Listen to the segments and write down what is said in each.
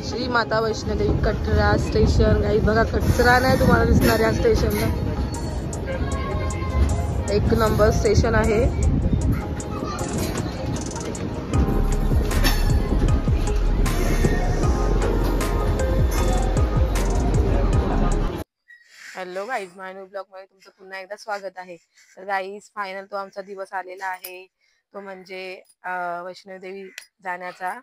Shri Mata Vaishno Devi Katra station. Guys बघा कचरा नाही तुम्हाला दिसणार या स्टेशनला. एक नंबर स्टेशन आहे. हॅलो गाईज, माय न्यू ब्लॉग मध्ये तुमचं पुन्हा एकदा स्वागत आहे. तर गाईज फायनल तो आमचा दिवस आलेला आहे, तो म्हणजे वैष्णोदेवी जाण्याचा.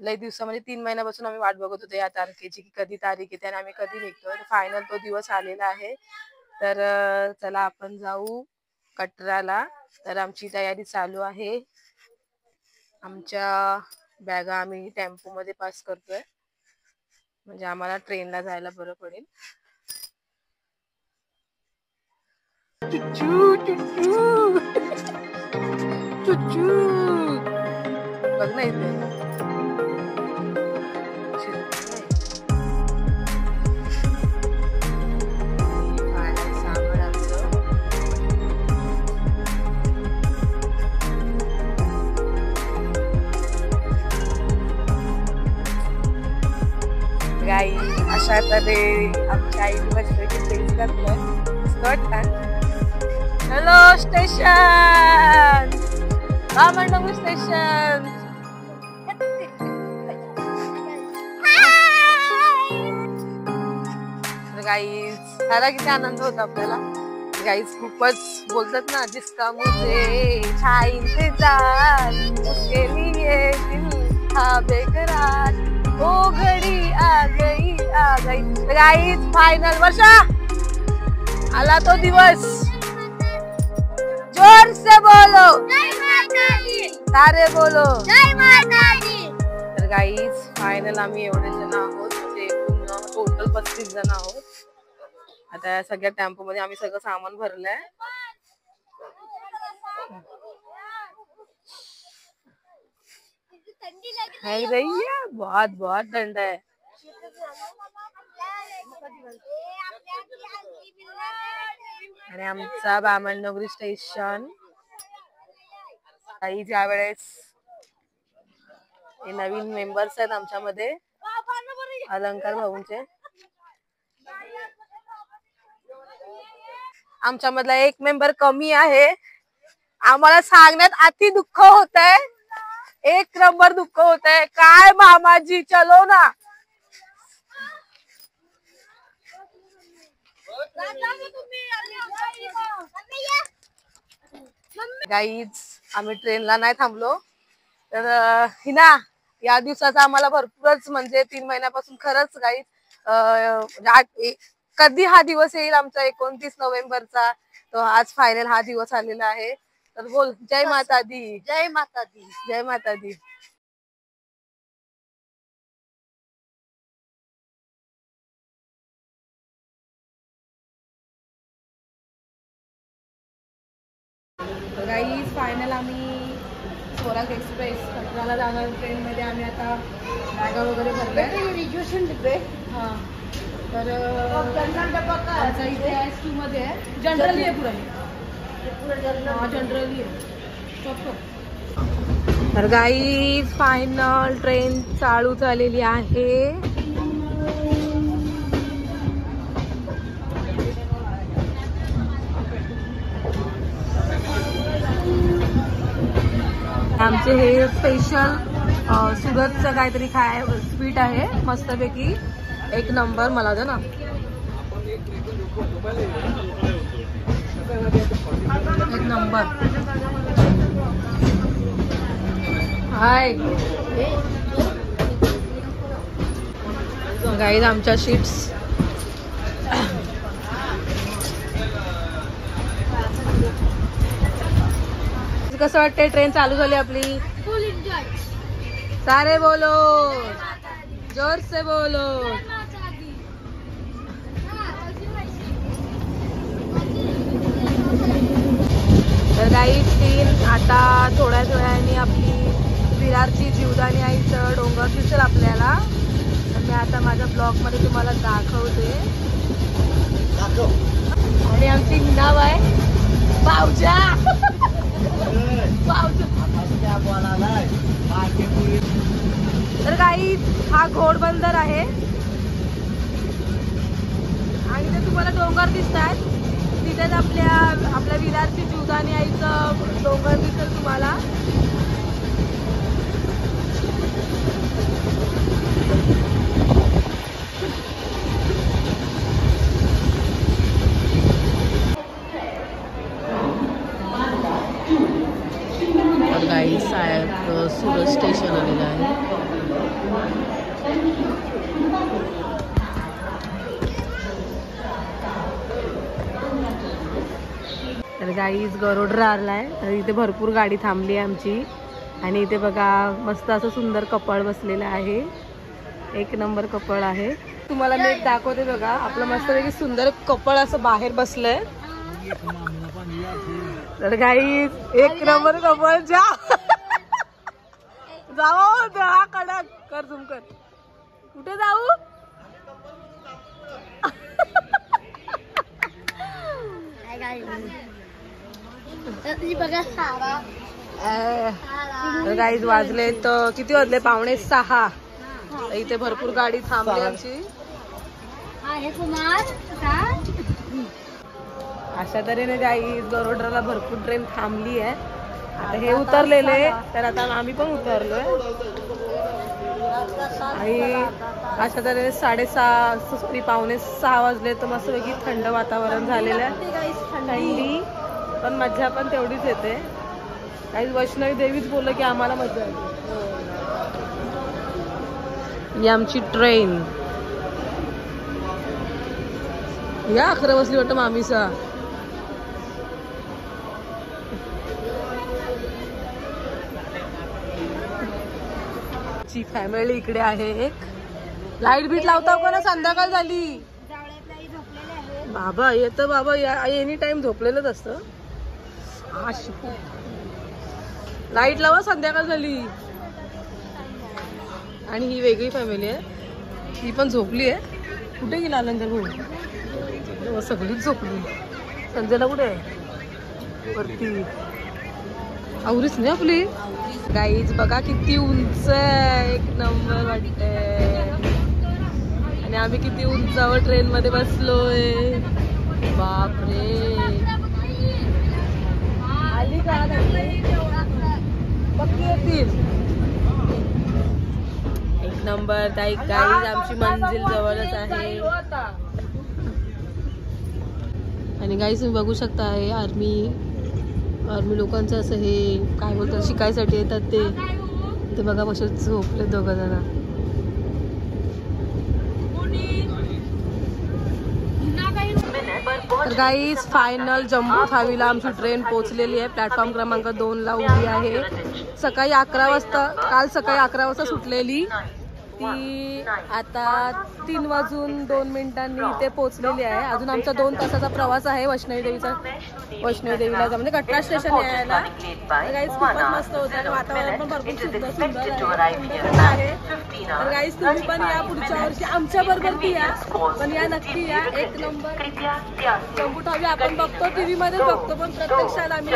लई दिवसामध्ये 3 महिन्यापासून आम्ही वाट बघत होतो या तारखेची की कधी तारीख येते आणि आम्ही कधी निघतो. तर फायनल तो दिवस आलेला आहे. तर चला आपण जाऊ कटराला. तर आमची तयारी चालू आहे. आमच्या बॅगा आम्ही टेम्पो मध्ये पास करतोय, म्हणजे आम्हाला ट्रेनला जायला बरं पडेल. बघ ना इथे गाई. अशा तऱ्हे आमच्या आईने बसण्याची टेस्ट करतोय. Hello station, Bamandongri station. Guys ह्याला किती आनंद होता आपल्याला. गाईज खूपच बोलतात ना, जिसका मुझे था इंतजार उसके लिए दिल था बेकरार, वो घड़ी आ गई आ गई. गाईज फायनल वर्षा आला तो दिवस. जोर से बोलो जय माता दी, सारे बोलो जय माता दी. तर गाईज फायनल आम्ही एवढे जण आहोत, म्हणजे टोटल 35 जण आहोत. आता या सगळ्या टेम्पो मध्ये आम्ही सगळं सामान भरलंय. बहुत बहुत ठंड है. आणि आमचा बामणडोंगरी स्टेशन. काही ज्या वेळेस हे नवीन मेंबर्स आहेत आमच्यामध्ये, अलंकार भाऊंचे. आमच्यामधला एक मेंबर कमी आहे. आम्हाला सांगण्यात अति दुःख होत आहे. एक नंबर दुःख होत आहे. काय मामाजी चलो ना. गाईज आम्ही ट्रेनला नाही थांबलो. तर हिना या दिवसाचा आम्हाला भरपूरच, म्हणजे 3 महिन्यापासून खरंच गाईज कधी हा दिवस येईल आमचा 29 नोव्हेंबरचा. तो आज फायनल हा दिवस आलेला आहे. तर बोल जय माता दी. जय माता दी. जय माता दी. गाईज फायनल आम्ही स्वराज एक्सप्रेस कटराला जाणार ट्रेन मध्ये. आम्ही आता बॅगा वगैरे भरल्या. रिजर्वेशन डिब्बे. हा तर आमचा इथे S2 मध्ये आहे. जनरली आहे पुढे. जनरली आहे. तर गाईज फायनल ट्रेन चालू झालेली आहे. आमचे हे स्पेशल सुरतचं काहीतरी स्वीट आहे मस्तपैकी. एक नंबर. मला दे ना. एक नंबर. हाय गाईज आमच्या शीट्स. कसं वाटतंय ट्रेन चालू झाली आपली. फुल एन्जॉय. सारे बोलो जोर से बोलो. तर गाईज आता थोड्याच वेळाने आपली विरारची जीवदानी आईचं डोंगर दिसेल आपल्याला. तर मी आता माझ्या ब्लॉग मध्ये तुम्हाला दाखवते. आणि आमची नाव आहे बावजा. तर काही हा घोडबंदर आहे आणि ते तुम्हाला डोंगर दिसतात, तिथेच आपल्या विरारची जीवदानी आईचं डोंगर दिसेल तुम्हाला. गाईस सुरत स्टेशन आलेलं आहे. तर गाईस गरोडरा आलाय. तर इथे भरपूर गाडी थांबली आहे आमची आणि इथे बघा मस्त असं सुंदर कपल बसलेलं आहे. एक नंबर कपल आहे. तुम्हाला मी एक दाखवते बघा. आपलं मस्तपैकी सुंदर कपल असं बाहेर बसलंय. तर गाईस एक नंबर कपल जाऊ हा कडक कर झूम कर. कुठे जाऊ? गाईज वाजले तर किती वाजले? 5:45. इथे भरपूर गाडी थांबली आमची. अशा तऱ्हेने गाईज गरोडराला भरपूर ट्रेन थांबली आहे. आता हे उतरलेले तर आता आम्ही पण उतरलोय आणि अशा तऱ्हेने 6:30 5:45 वाजले. तर मस्तपैकी थंड वातावरण झालेलं आहे. थंडी पण मज्जा पण तेवढीच येते. काही वैष्णवी देवीच बोललं की आम्हाला मजा येते. ही आमची ट्रेन या अखरा बसली वाटतं मामीसा. फॅमिली इकडे आहे. एक लाईट बीट लावता का ना? संध्याकाळ झाली. बाबा येतं बाबा एनी टाइम झोपलेलंच असतं. लाईट लावा, संध्याकाळ झाली. आणि ही वेगळी फॅमिली आहे. ही पण झोपली आहे. कुठे गेला नंतर भाऊ? सगळीच झोपली. संजयला कुठे आहे? वरती. आवरीच नाही आपली. गाईज बघा किती उंच आहे. एक नंबर वाटतंय. आणि आम्ही किती उंचावर ट्रेन मध्ये बसलोय. बापरे. आली का? पक्की येतील. एक नंबर. गाईज आमची मंजिल जवळच आहे. आणि गाईज तुम्ही बघू शकता आहे आर्मी लोकांचं असं हे काय बोलतात शिकायसाठी येतात ते बघा कसे झोपले दोघं जण. तर गाईज फायनल जम्मू थावीला आमची ट्रेन पोहोचलेली आहे. प्लॅटफॉर्म क्रमांक 2ला उभी आहे. सकाळी 11 वाजता काल सकाळी 11 वाजता सुटलेली ती आता 3:02 इथे पोहोचलेली आहे. अजून आमचा 2 तासाचा प्रवास आहे वैष्णवी देवीला म्हणजे कटरा स्टेशन यायला. गाईज खूपच मस्त होतं आणि वातावरण पण भरपूर सुंदर आहे. तर गाईज तुम्ही पण या पुढच्या वर्षी आमच्या बरोबर ती या पण या नक्की या. एक नंबर जम्मू थावी आपण बघतो टीव्ही मध्ये बघतो पण प्रत्यक्षात आम्ही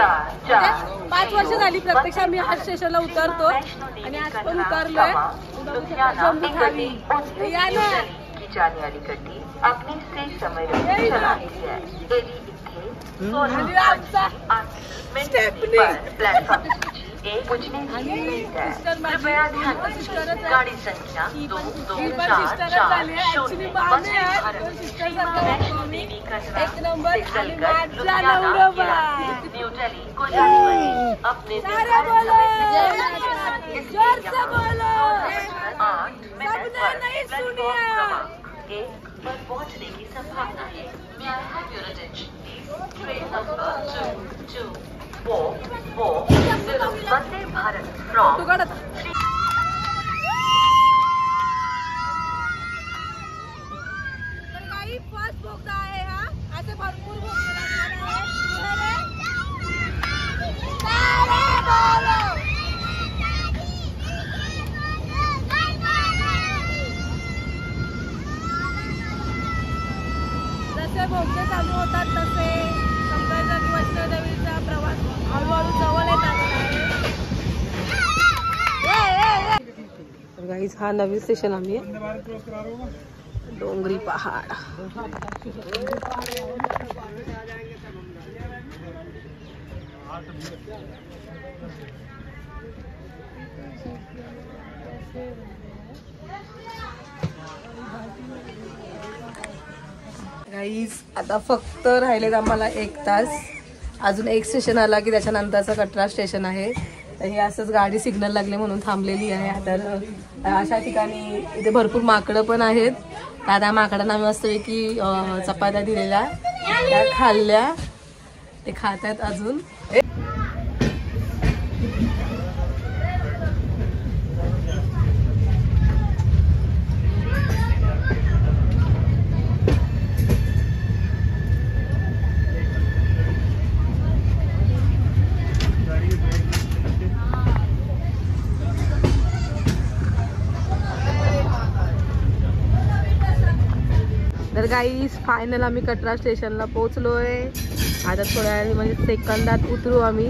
5 वर्ष झाली प्रत्यक्षात आम्ही ह्या स्टेशनला उतरतो आणि आज पण उतरलोय. जम्मू थावी या ना. जाने वाली गड्डी अपने से समय प्लेटफॉर्म गाड़ी संख्या 1 नंबर. न्यू दिल्ली को जाने वाली अपने 8 मिनट प्लेटफॉर्म 1 पर पहुंचने की संभावना है. May I have your attention please? Train number 22440 Vande Bharat from first बोगदा आहे हा. असे भरपूर जसे बोगदे चालू होतात तसे समजायचं की वैष्णोदेवीचा प्रवास हळूहळू जवळ येत आहे. तर गाईज हा नवीन स्टेशन आम्ही डोंगरी पहाड. गाईज आता फक्त राहिलेत आम्हाला 1 तास. अजून एक स्टेशन आला की त्याच्यानंतरचं कटरा स्टेशन आहे. तर हे असंच गाडी सिग्नल लागले म्हणून थांबलेली आहे. तर अशा ठिकाणी इथे भरपूर माकडं पण आहेत. त्या माकडांना आम्ही मस्तपैकी चपात्या दिलेल्या त्या खाल्ल्या. ते खात आहेत अजून. तर गाईस फायनल आम्ही कटरा स्टेशनला पोहोचलोय. आता थोड्या वेळ म्हणजे सेकंदात उतरू आम्ही.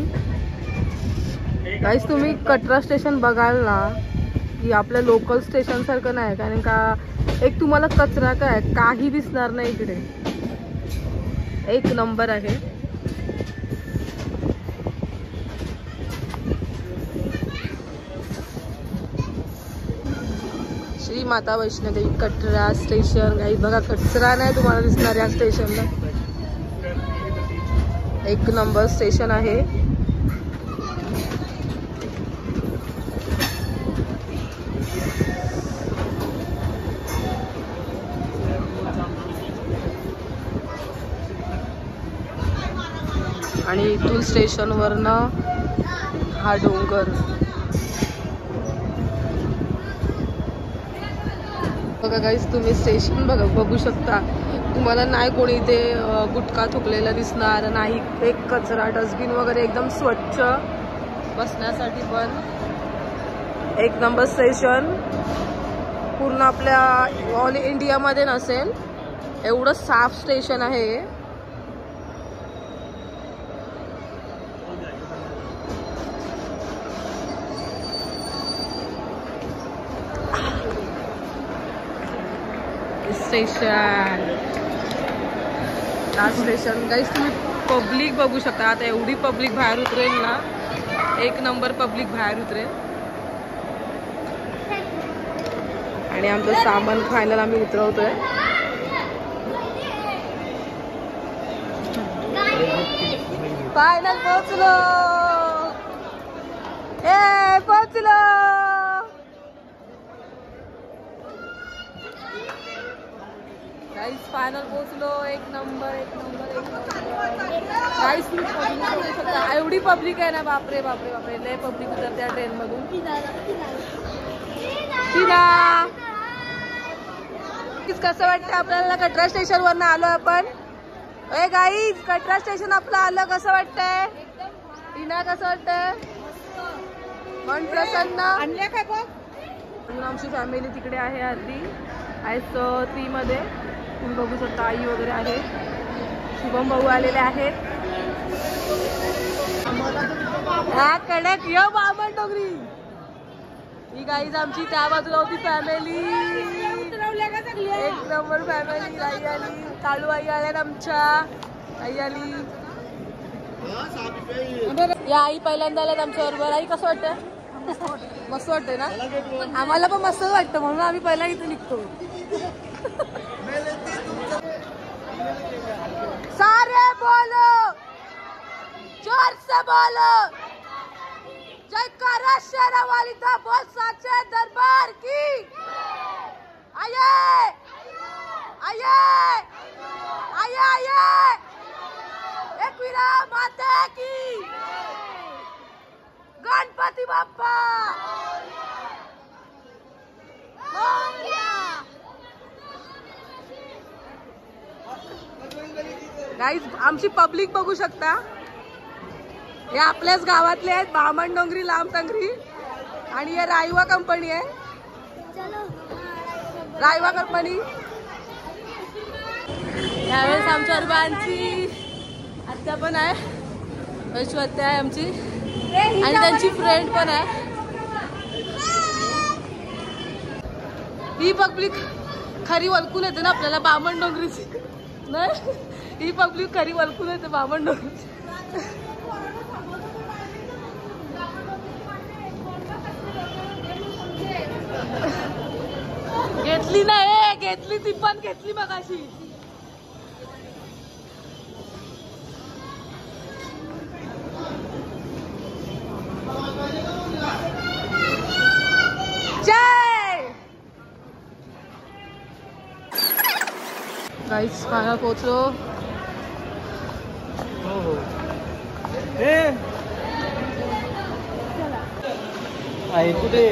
गाईस तुम्ही कटरा स्टेशन बघाल ना की आपल्या लोकल स्टेशन सारखं नाही. कारण का एक तुम्हाला कचरा काय काही दिसणार नाही इकडे. एक नंबर आहे. श्री माता वैष्णोदेवी कटरा स्टेशन. काही बघा कचरा नाही तुम्हाला दिसणार या स्टेशनला. एक नंबर स्टेशन आहे. आणि इथून स्टेशनवरनं हा डोंगर बघा. गाईस तुम्ही स्टेशन बघू शकता. तुम्हाला नाही कोणी इथे गुटखा थुकलेला दिसणार नाही. एक कचरा डस्टबिन वगैरे एकदम स्वच्छ बसण्यासाठी पण एक नंबर स्टेशन. पूर्ण आपल्या ऑल इंडियामध्ये नसेल एवढं साफ स्टेशन आहे. Station last station. गाईस तुम्ही पब्लिक बघू शकता. आता एवढी पब्लिक बाहेर उतरेल ना. एक नंबर पब्लिक बाहेर उतरेल. आणि आमचं सामान फायनल आम्ही उतरवतोय. फायनल पोहोचलो. पोहोचलो. गाईस फायनल पोहोचलो. एक नंबर. गाईस तुम्ही बघू शकता एवढी पब्लिक आहे ना. बापरे बापरे बापरे लय पब्लिक उतरते त्या ट्रेन मधून. कसं वाटतं आपल्याला कटरा स्टेशन वरनं आलो आपण. गाईस कटरा स्टेशन आपलं आलं. कसं वाटतंय टीना? कसं वाटतंय? मन प्रसन्न. आमची फॅमिली तिकडे आहे. अर्धी S3 मध्ये तुम्ही बघू शकता. आई वगैरे आहे. शुभम भाऊ आलेले आहेत. हा कडक यो बामण डोंगरी. ही गाईज आमची त्या बाजूला होती फॅमिली. एक नंबर फॅमिली. आई आली. काळू आई आल्यात आमच्या. आई आली. या आई पहिल्यांदा आल्यात आमच्या बरोबर. आई कसं वाटतं? मस्त वाटतंय ना. आम्हाला पण मस्त वाटतं म्हणून आम्ही पहिला इथे निघतो. सारे बोलो जोर से बोलो जयकारा शेरावाली दा बोल साचे दरबार की. आये आये आये आये. एकविरा माता की. गणपती बाप्पा. गाईज आमची पब्लिक बघू शकता. हे आपल्याच गावातले आहेत. बामण डोंगरी लांब टंगरी. आणि हे रायवा कंपनी आहे. रायवा कंपनी. यावेळेस आमच्या अर्बांची आत्या पण आहे. वैश्वत्या आहे आमची. आणि त्यांची फ्रेंड पण आहे. ही पब्लिक खरी वळकून येते ना आपल्याला बामण डोंगरीची नाही, ही पब्लिक खरी वळकून येते बामण डोंगरीची. घेतली नाही, घेतली ती पण घेतली मगाशी. गाईस फायनल पोहोचलो. कुठे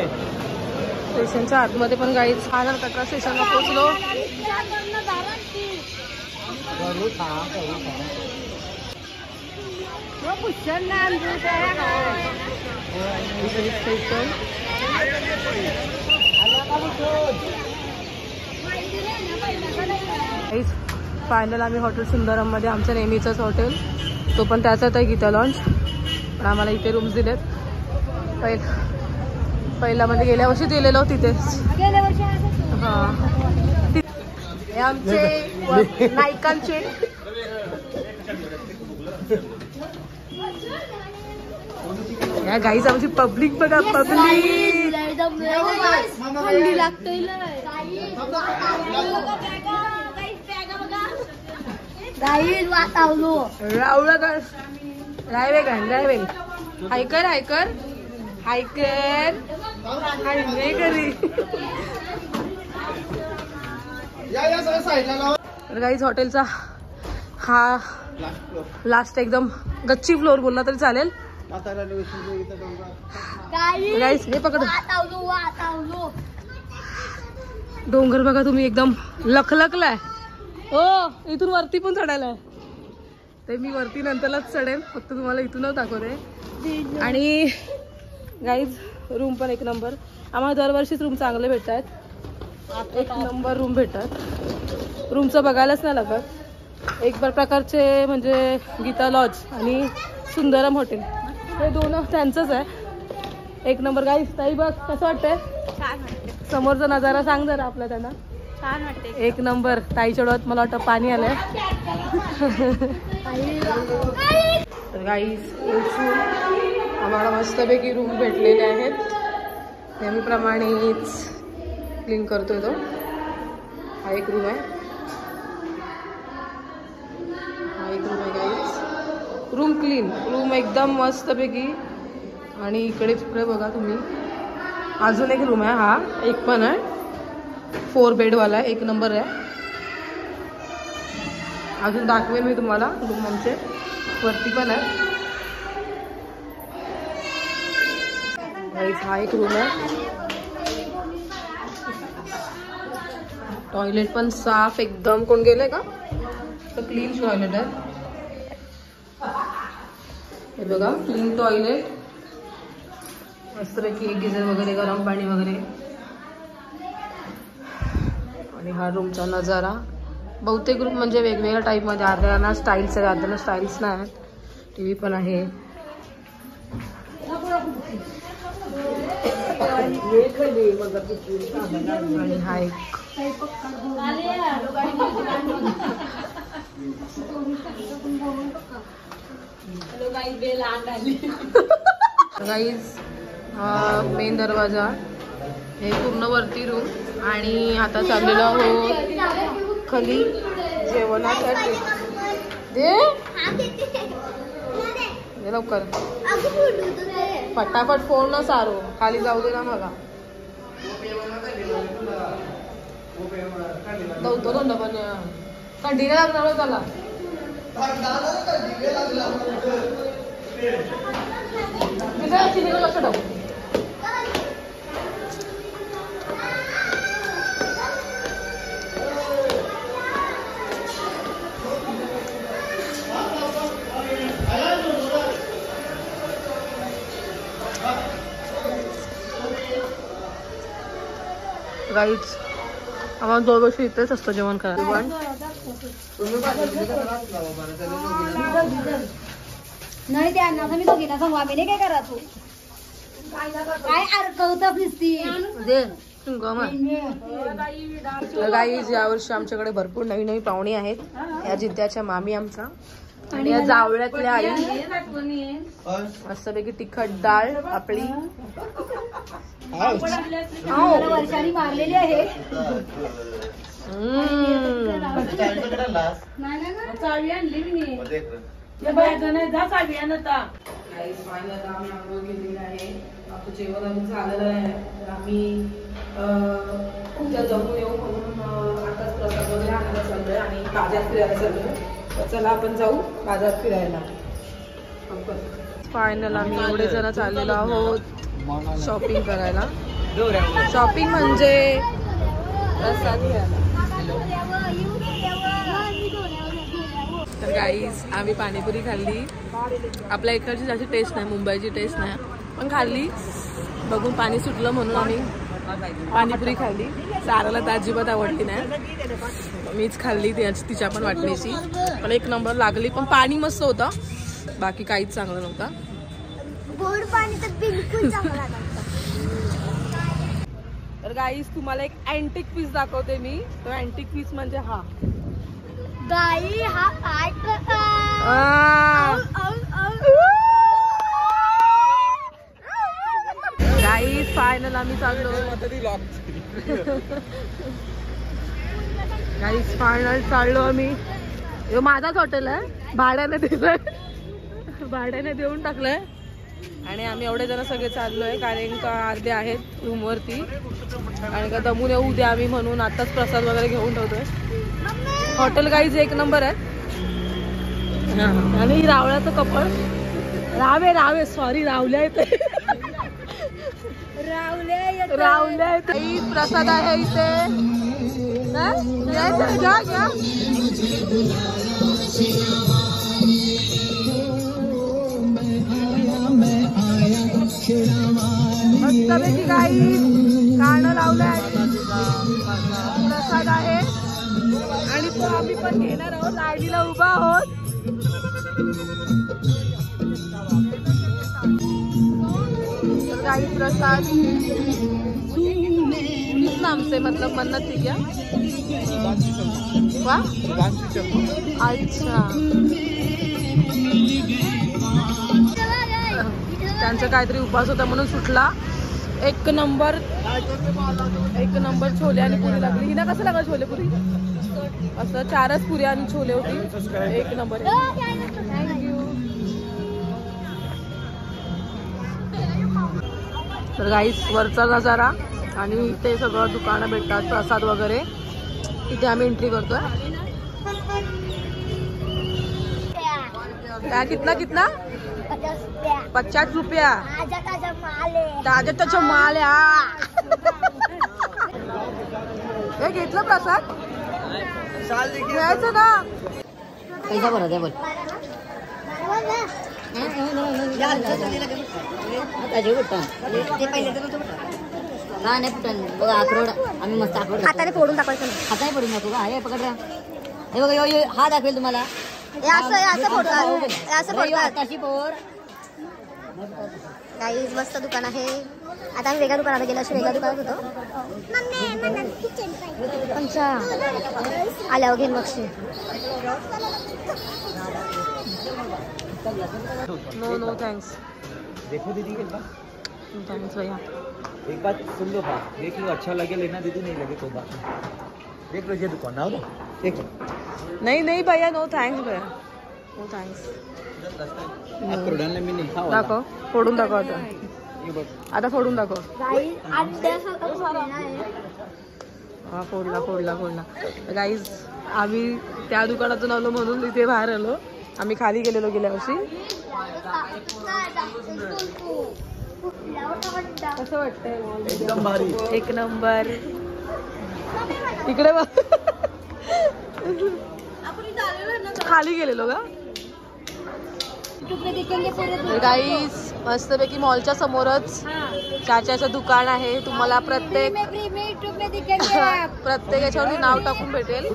स्टेशनच्या आतमध्ये पण गाईस फायनल कटरा स्टेशनला पोहोचलो. फायनल आम्ही हॉटेल सुंदरम मध्ये, आमच्या नेहमीचंच हॉटेल, तो पण त्याचाच आहे गीता लॉन्च. पण आम्हाला इथे रूम्स दिलेत. पहिला म्हणजे गेल्या वर्षी दिलेलो तिथेच. हां हे आमचे नायकांचे या गाईज आमची पब्लिक बघा, public hiker hiker hiker highway घरी. गाईज हॉटेलचा हा लास्ट एकदम गच्ची फ्लोर बोलला तरी चालेल. गाईज हे पकड, डोंगर बघा तुम्ही, एकदम लखलखलाय. हो इथून वरती पण चढायला ते मी वरती नंतरच चढेल, फक्त तुम्हाला इथूनच दाखवते. आणि गाईज रूम पण एक नंबर. आम्हाला दरवर्षीच रूम चांगले भेटतात, एक नंबर रूम भेटतात. रूमचं बघायलाच नाही लागत. एक प्रकारचे म्हणजे गीता लॉज आणि सुंदरम हॉटेल हे दोन त्यांचंच आहे. एक नंबर. गाईज ताई बघ कसं वाटतंय? छान वाटते. समोरचा नजारा सांग जरा आपला त्यांना. छान वाटते. एक नंबर. ताईच्या डोळ्यात मला वाटतं पाणी आलंय. तर गाईज आम्हाला मस्तपैकी रूम भेटलेले आहेत. नेहमीप्रमाणेच क्लीन करतोय तो. हा एक रूम आहे, हा एक रूम आहे गाईज. रूम क्लीन, रूम एकदम मस्तपैकी. आणि इकडे बघा तुम्ही अजून एक रूम आहे, हा एक पण आहे 4 बेडवाला, एक नंबर आहे. अजून दाखवेन मी तुम्हाला रूम आमचे वरती पण आहे. हा एक रूम आहे. टॉयलेट पण साफ एकदम. कोण गेलंय का? तर क्लीन टॉयलेट आहे हे बघा, क्लीन टॉयलेट. मस्तपैकी गिझर वगैरे, गरम पाणी वगैरे. आणि हा रूमचा नजारा. बहुतेक रूम म्हणजे वेगवेगळ्या टाईपमध्ये, अर्ध्याला स्टाईल्स आहे, अर्ध्याला स्टाईल्स नाही आहेत. टी व्ही पण आहे. आणि हा एक गाईज मेन दरवाजा, हे पूर्ण वरती रूम. आणि आता चाललेलो आहोत खाली जेवणासाठी. दे लवकर फटाफट फोन न सारो, खाली जाऊ दे ना मला. दवतो थंड पण कंटिन्यू लागणार त्याला. लक्ष टाकू. गाईज आम्हाला दोघं इथेच असतं जेवण करायला. नाही ते अण्णा मी दोघीला सांगू, आम्ही नाही काय करा तू काय अडकवत दिसती. तुमका गाईज यावर्षी आमच्याकडे भरपूर नवीन नवीन पाहुणे आहेत. या जिद्याच्या मामी आमचा आणि या जावळ्यातल्या आई. मस्तपैकी तिखट डाळ आपली वर्षांनी मारलेली आहे. जेवण आम्ही झालेलं आहे तर आम्ही उद्या जमून येऊ म्हणून आताच प्रसाद वगैरे आणायला चाललोय आणि बाजार फिरायला चाललोय. तर चला आपण जाऊ बाजार फिरायला. फायनल आम्ही एवढे जण चाललेलो आहोत शॉपिंग करायला. शॉपिंग म्हणजे प्रसाद घ्यायला. तर गाईज आम्ही पाणीपुरी खाल्ली. आपल्या इकडची जास्त टेस्ट नाही, मुंबईची टेस्ट नाही, पण खाल्ली. बघून पाणी सुटलं म्हणून आम्ही पाणीपुरी खाल्ली. साराला तर अजिबात आवडली नाही, मीच खाल्ली तिच्या पण वाटणीची. पण एक नंबर लागली. पण पाणी मस्त होतं, बाकी काहीच चांगलं नव्हतं. गोड पाणी तर बिलकुल चांगलं तर गाईज तुम्हाला एक अँटिक पीस दाखवते मी. तो अँटिक पीस म्हणजे हा गाई. हा काय गाईज फायनल आम्ही चाललो. गाईज फायनल चाललो आम्ही. हे माझाच हॉटेल आहे, भाड्याने दिलंय, भाड्याने देऊन टाकलंय. आणि आम्ही एवढे जण सगळे चाललोय कारण का अर्धे आहेत रूमवरती आणि का दमून येऊ उद्या आम्ही म्हणून आताच प्रसाद वगैरे घेऊन ठेवतोय. हॉटेल गाईज एक नंबर आहे. आणि रावळ्याचं कपड रावे सॉरी रावल्या येते रावल्या येते. प्रसाद आहे इथे, घ्या घ्या. मस्तपैकी काही गाणं लावलंय. प्रसाद आहे आणि तो आम्ही पण घेणार आहोत. लाईनीला उभा आहोत. तर काही प्रसाद किस नाम से मतलब मन्नत थी क्या? वाह अच्छा. त्यांचा काहीतरी उपास होता म्हणून सुटला. एक नंबर छोले आणि पुरी लागली. हिला कसं लागलं छोले पुरी? असं 4च पुरी आणि छोले होती. एक नंबर. थँक्यू. तर गाईस वरचा नजारा आणि इथे सगळं दुकानं भेटतात प्रसाद वगैरे. इथे आम्ही एंट्री करतोय. कितना 50 रुपया. ताजा ताजा माल आहे. हे घेतलं प्रसाद घ्यायचं ना. पैसा भरा द्या बोल. नाही फुटन बघा. अक्रोड आम्ही मस्त अक्रोड हाताने फोडून टाकायचं. हाताने फोडून टाकू का? हे पकड. हे बघा हा दाखवेल तुम्हाला. गाईज मस्त दुकान आहे. आता आम्ही वेगळ्या दुकानात गेलो. अशी वेगळ्या दुकानात होतो. अच्छा आल्यावर घेईन मग. No thanks. देखो दीदी के पास थैंक्स भैया. एक बात सुन लो, देख लो अच्छा लगे लेना, दीदी नहीं लगे कोई बात नहीं. देख लो ये दुकान आओ ना, देख लो. नहीं भैया नो थैंक्स भैया, नो थँक्स. मी नाही खावा. दाखव फोडून दाखव आता फोडून दाखव. हा फोडला. गाईज आम्ही त्या दुकानातून आलो म्हणून इथे बाहेर आलो. आम्ही खाली गेलेलो गेल्या वर्षी. कसं वाटतंय? एकदम भारी. एक नंबर. इकडे बघ खाली गेलेलो का? गाईस मस्तपैकी मॉलच्या समोरच चाच्याचं दुकान आहे. तुम्हाला प्रत्येक याच्यावरती नाव टाकून भेटेल.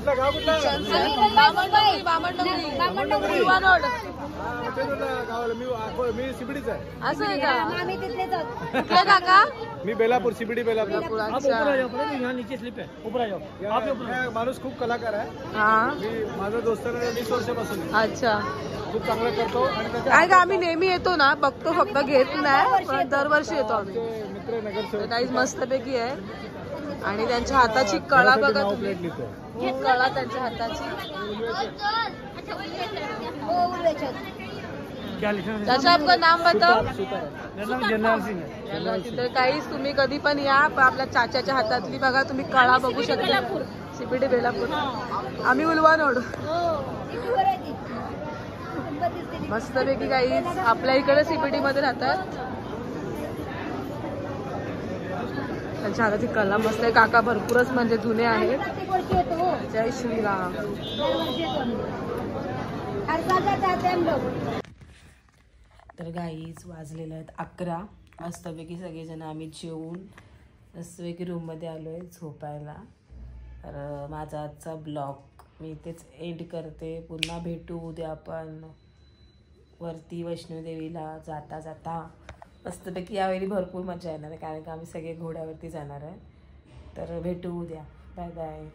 असं आहे का? काका मी बेलापूर CBD बेलापूर. अच्छा यहाँ नीचे स्लिप है, ऊपर आ जाओ. आप ऊपर. हा माणूस खूप कलाकार आहे. हा मी माझा दोस्ताने 20 वर्षापासून आहे. अच्छा खूप चांगलं करतो आणि त्याचे काय का आम्ही नेहमी येतो ना, बघतो फक्त घेत नाही, पण दरवर्षी येतो आम्ही. मित्र नगरसेवक काहीच मस्तपैकी आहे आणि त्यांच्या हाताची कळा बघा तुम्ही. प्लेट लिहितो. खूप कळा त्यांच्या हाताची. क्या लिखा है? त्याचं आपलं नाम बताओ. मेरा नाम जनरल सिंह है. तिथे काहीच तुम्ही कधी पण या, आपल्या चाच्याच्या हातातली बघा तुम्ही कळा बघू शकता. CBD बेलापूर. आम्ही उलवानोड. मस्तपैकी काहीच आपल्या इकडे CBD मध्ये राहतात. त्यांच्या हाताची कला मस्त आहे. काका भरपूरच म्हणजे जुने आहेत. जय श्रीराम. तर गाईज वाजलेलं आहेत 11. मस्तपैकी सगळेजण आम्ही जेवून मस्तपैकी रूममध्ये आलो आहे झोपायला. तर माझा आजचा ब्लॉग मी इथेच एंड करते. पुन्हा भेटू उद्या आपण वरती वैष्णोदेवीला जाता जाता. मस्तपैकी यावेळी भरपूर मजा येणार आहे, कारण का आम्ही सगळे घोड्यावरती जाणार आहे. तर भेटू उद्या. Bye bye.